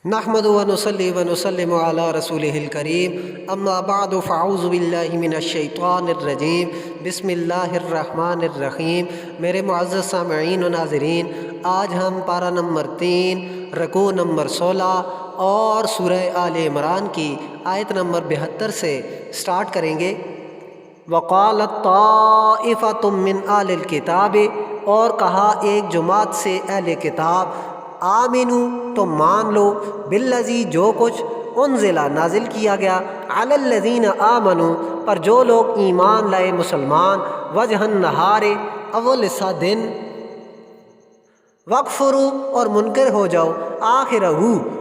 نحمد و نصلی و نسلم علی رسولہ الکریم اما بعد فاعوذ باللہ من الشیطان الرجیم بسم اللہ الرحمن الرحیم۔ میرے معزز سامعین و ناظرین، آج ہم پارہ نمبر 3 رکوع نمبر 16 اور سورہ آل عمران کی آیت نمبر 72 سے سٹارٹ کریں گے۔ وقالت طائفۃ من اہل الکتاب، اور کہا ایک جماعت سے اہل کتاب، آمنو تو مان لو، بالذی جو کچھ انزلہ نازل کیا گیا، علی الذین آمنو پر جو لوگ ایمان لائے مسلمان، وجہ النہار اول حصہ دن، وکفروا اور منکر ہو جاؤ، آخرہ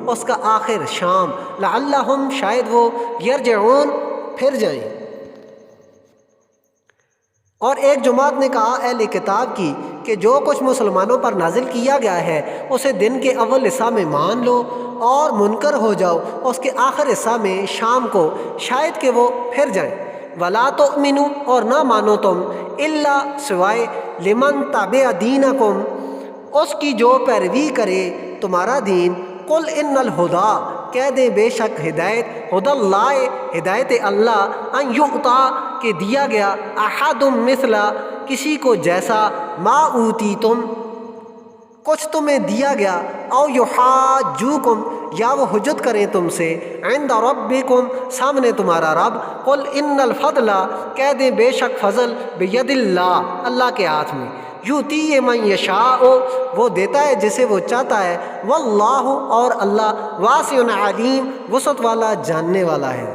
اس کا آخر شام، لعلہم شاید وہ یرجعون پھر جائیں۔ اور ایک جماعت نے کہا اہل کتاب کی کہ جو کچھ مسلمانوں پر نازل کیا گیا ہے اسے دن کے اول حصہ میں مان لو اور منکر ہو جاؤ اس کے آخر حصہ میں شام کو، شاید کہ وہ پھر جائیں۔ ولا تؤمنوا اور نہ مانو تم، الا سوائے لمن تبع دینکم اس کی جو پیروی کرے تمہارا دین، قل ان الہدیٰ کہہ دیں بے شک ہدایت، ہدی اللہ ہدایت اللہ، ان یعطا کہ دیا گیا، احد مثلا کسی کو جیسا، ما اوتیتم کچھ تمہیں دیا گیا، او یحاجوکم یا وہ حجت کریں تم سے، عند ربکم سامنے تمہارا رب، قل ان الفضل کہہ دیں بے شک فضل، بید اللہ اللہ کے ہاتھ میں، یؤتی من یشاء وہ دیتا ہے جسے وہ چاہتا ہے، واللہ اور اللہ واسع علیم وسعت والا جاننے والا ہے۔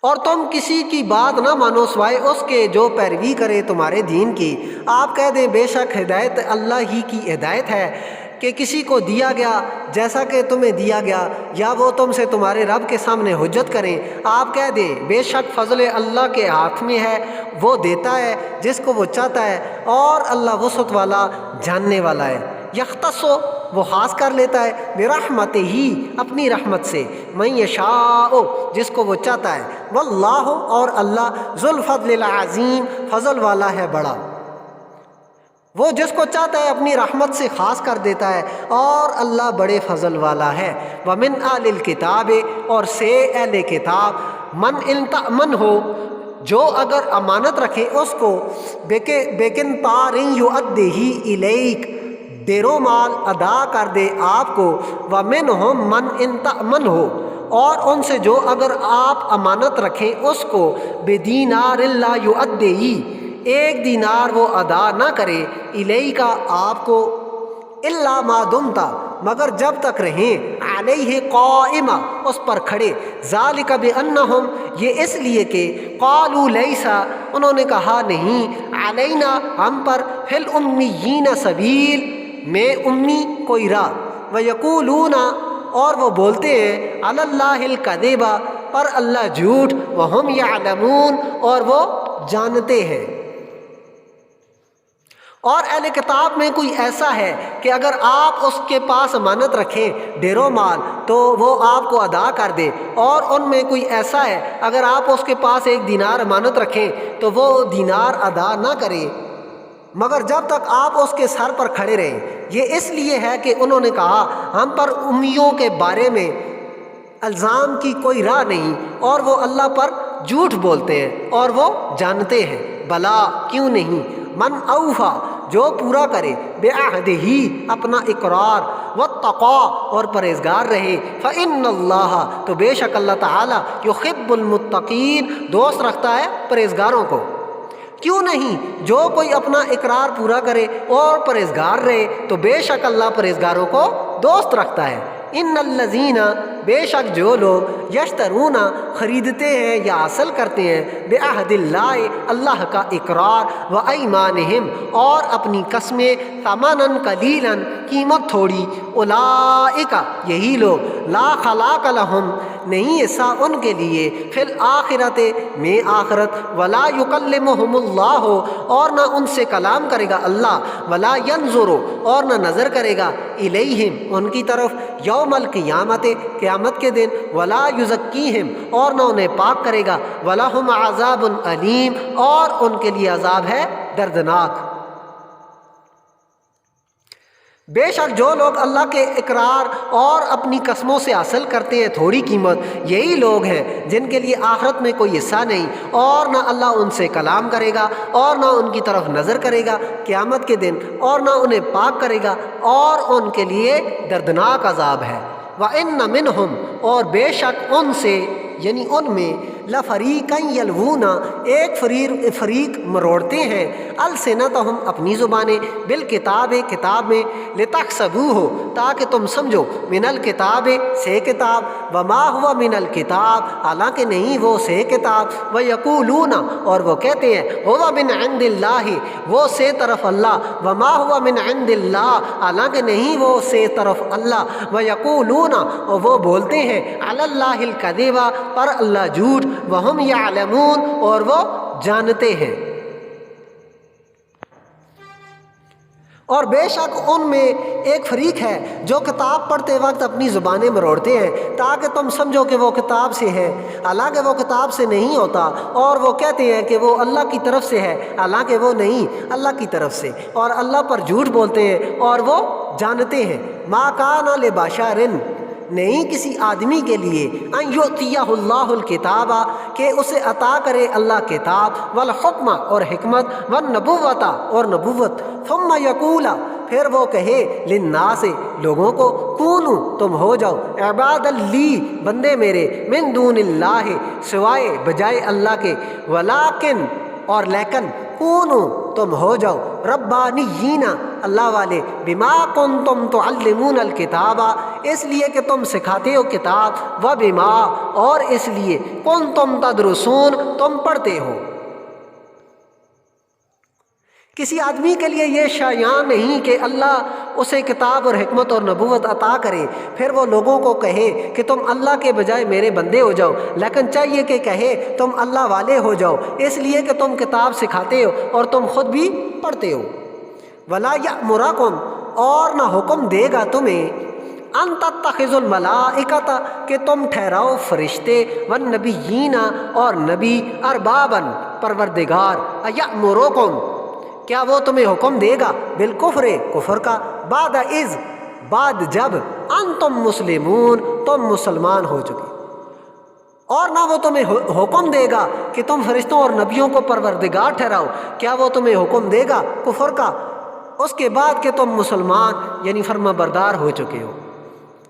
اور تم کسی کی بات نہ مانو سوائے اس کے جو پیروی کرے تمہارے دین کی، آپ کہہ دیں بے شک ہدایت اللہ ہی کی ہدایت ہے کہ کسی کو دیا گیا جیسا کہ تمہیں دیا گیا، یا وہ تم سے تمہارے رب کے سامنے حجت کریں، آپ کہہ دیں بے شک فضل اللہ کے ہاتھ میں ہے، وہ دیتا ہے جس کو وہ چاہتا ہے، اور اللہ وسعت والا جاننے والا ہے۔ یختص وہ خاص کر لیتا ہے، برحمتہ ہی اپنی رحمت سے، من یشاء جس کو وہ چاہتا ہے، واللہ اور اللہ ذو الفضل العظیم فضل والا ہے بڑا، وہ جس کو چاہتا ہے اپنی رحمت سے خاص کر دیتا ہے، اور اللہ بڑے فضل والا ہے۔ ومن اہل الکتاب اور سے اہل کتاب، من التأمن ہو جو اگر امانت رکھے اس کو، بقنطار یؤدیہ الیک دیرو مال ادا کر دے آپ کو، ومنہم من ان تأمن ہو اور ان سے جو اگر آپ امانت رکھیں اس کو، بدینار لا یؤدیہ ایک دینار وہ ادا نہ کرے، الیک آپ کو، الا ما دمتا مگر جب تک رہیں، علیہ قائمہ اس پر کھڑے، ذالک بانہم یہ اس لیے کہ، قالوا لیسا انہوں نے کہا نہیں، علینا ہم پر، فی الامیین سبیل میں امی کوئی راہ، ویقولون اور وہ بولتے ہیں، علی اللہ الکذب پر اللہ جھوٹ، وہم یعلمون اور وہ جانتے ہیں۔ اور اہل کتاب میں کوئی ایسا ہے کہ اگر آپ اس کے پاس امانت رکھیں ڈیرو مال تو وہ آپ کو ادا کر دے، اور ان میں کوئی ایسا ہے اگر آپ اس کے پاس ایک دینار امانت رکھیں تو وہ دینار ادا نہ کرے مگر جب تک آپ اس کے سر پر کھڑے رہیں۔ یہ اس لیے ہے کہ انہوں نے کہا ہم پر امیوں کے بارے میں الزام کی کوئی راہ نہیں، اور وہ اللہ پر جھوٹ بولتے ہیں اور وہ جانتے ہیں۔ بلا کیوں نہیں، من اوفا جو پورا کرے، بعہدہ اپنا اقرار، واتقا اور پرہیزگار رہے، فإن اللہ تو بے شک اللہ تعالیٰ، یحب المتقین دوست رکھتا ہے پرہیزگاروں کو۔ کیوں نہیں، جو کوئی اپنا اقرار پورا کرے اور پرہیزگار رہے تو بے شک اللہ پرہیزگاروں کو دوست رکھتا ہے۔ ان الذین بے شک جو لوگ، یشترون خریدتے ہیں یا حاصل کرتے ہیں، بعہد اللہ اللہ کا اقرار، وایمانہم اور اپنی قسمیں، ثمنا قلیلا قیمت تھوڑی، اولئک یہی لوگ، لا خلاق لہم نہیں حصہ ان کے لیے، فی الآخرۃ میں آخرت، ولا یکلمہم اللہ اور نہ ان سے کلام کرے گا اللہ، ولا ینظر اور نہ نظر کرے گا، الیہم ان کی طرف، یوم القیامت قیامت کے دن، ولا یزکیہم اور نہ انہیں پاک کرے گا، ولہم عذاب علیم اور ان کے لیے عذاب ہے دردناک۔ بے شک جو لوگ اللہ کے اقرار اور اپنی قسموں سے حاصل کرتے ہیں تھوڑی قیمت، یہی لوگ ہیں جن کے لیے آخرت میں کوئی حصہ نہیں، اور نہ اللہ ان سے کلام کرے گا اور نہ ان کی طرف نظر کرے گا قیامت کے دن، اور نہ انہیں پاک کرے گا، اور ان کے لیے دردناک عذاب ہے۔ وَإِنَّ مِنْهُمْ، اور بے شک ان سے یعنی ان میں، لَفَرِيقًا يَلْوُونَ، ایک فریق مروڑتے ہیں، السنتہم اپنی زبانیں، بالکتاب کتاب میں، لِتَحْسَبُوهُ تاکہ تم سمجھو، من الکتاب سے کتاب، وما ہوا من الکتاب حالانکہ نہیں وہ سے کتاب، وَيَقُولُونَ اور وہ کہتے ہیں، ہوا من عند اللہ وہ سے طرف اللہ، وما ہوا من عند اللہ حالانکہ نہیں وہ سے طرف اللہ، وَيَقُولُونَ اور وہ بولتے ہیں، علی اللہ الکذب پر اللہ جھوٹ، وہم یعلمون اور وہ جانتے ہیں۔ اور بے شک ان میں ایک فریق ہے جو کتاب پڑھتے وقت اپنی زبانیں مروڑتے ہیں تاکہ تم سمجھو کہ وہ کتاب سے ہے، حالانکہ وہ کتاب سے نہیں ہوتا، اور وہ کہتے ہیں کہ وہ اللہ کی طرف سے ہے، حالانکہ وہ نہیں اللہ کی طرف سے، اور اللہ پر جھوٹ بولتے ہیں اور وہ جانتے ہیں۔ ما کان لبشر، نہیں کسی آدمی کے لیے، ان یؤتیہ اللہ الکتاب کہ اسے عطا کرے اللہ کتاب، والحکمہ اور حکمت، والنبوۃ اور نبوت، ثم یقول پھر وہ کہے، للناس لوگوں کو، کونوا تم ہو جاؤ، عبادا لی بندے میرے، من دون اللہ سوائے بجائے اللہ کے، ولیکن اور لیکن، کونوا تم ہو جاؤ، ربانیین اللہ والے، بما کنتم تعلمون الکتاب اس لیے کہ تم سکھاتے ہو کتاب، وبما اور اس لیے، کنتم تدرسون تم پڑھتے ہو۔ کسی آدمی کے لیے یہ شایان نہیں کہ اللہ اسے کتاب اور حکمت اور نبوت عطا کرے، پھر وہ لوگوں کو کہے کہ تم اللہ کے بجائے میرے بندے ہو جاؤ، لیکن چاہیے کہ کہے تم اللہ والے ہو جاؤ، اس لیے کہ تم کتاب سکھاتے ہو اور تم خود بھی پڑھتے ہو۔ ولا یأمرکم اور نہ حکم دے گا تمہیں، ان تتخذوا الملائکۃ کہ تم ٹھہراؤ فرشتے، والنبیین اور نبی، اربابا پروردگار، ایأمرکم کیا وہ تمہیں حکم دے گا، بالکفر کفر کا، بعد اذ بعد جب، انتم مسلمون تم مسلمان ہو چکے، اور نہ وہ تمہیں حکم دے گا کہ تم فرشتوں اور نبیوں کو پروردگار ٹھہراؤ، کیا وہ تمہیں حکم دے گا کفر کا اس کے بعد کہ تم مسلمان یعنی فرما بردار ہو چکے ہو۔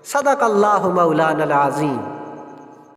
صدق اللہ مولانا العظیم۔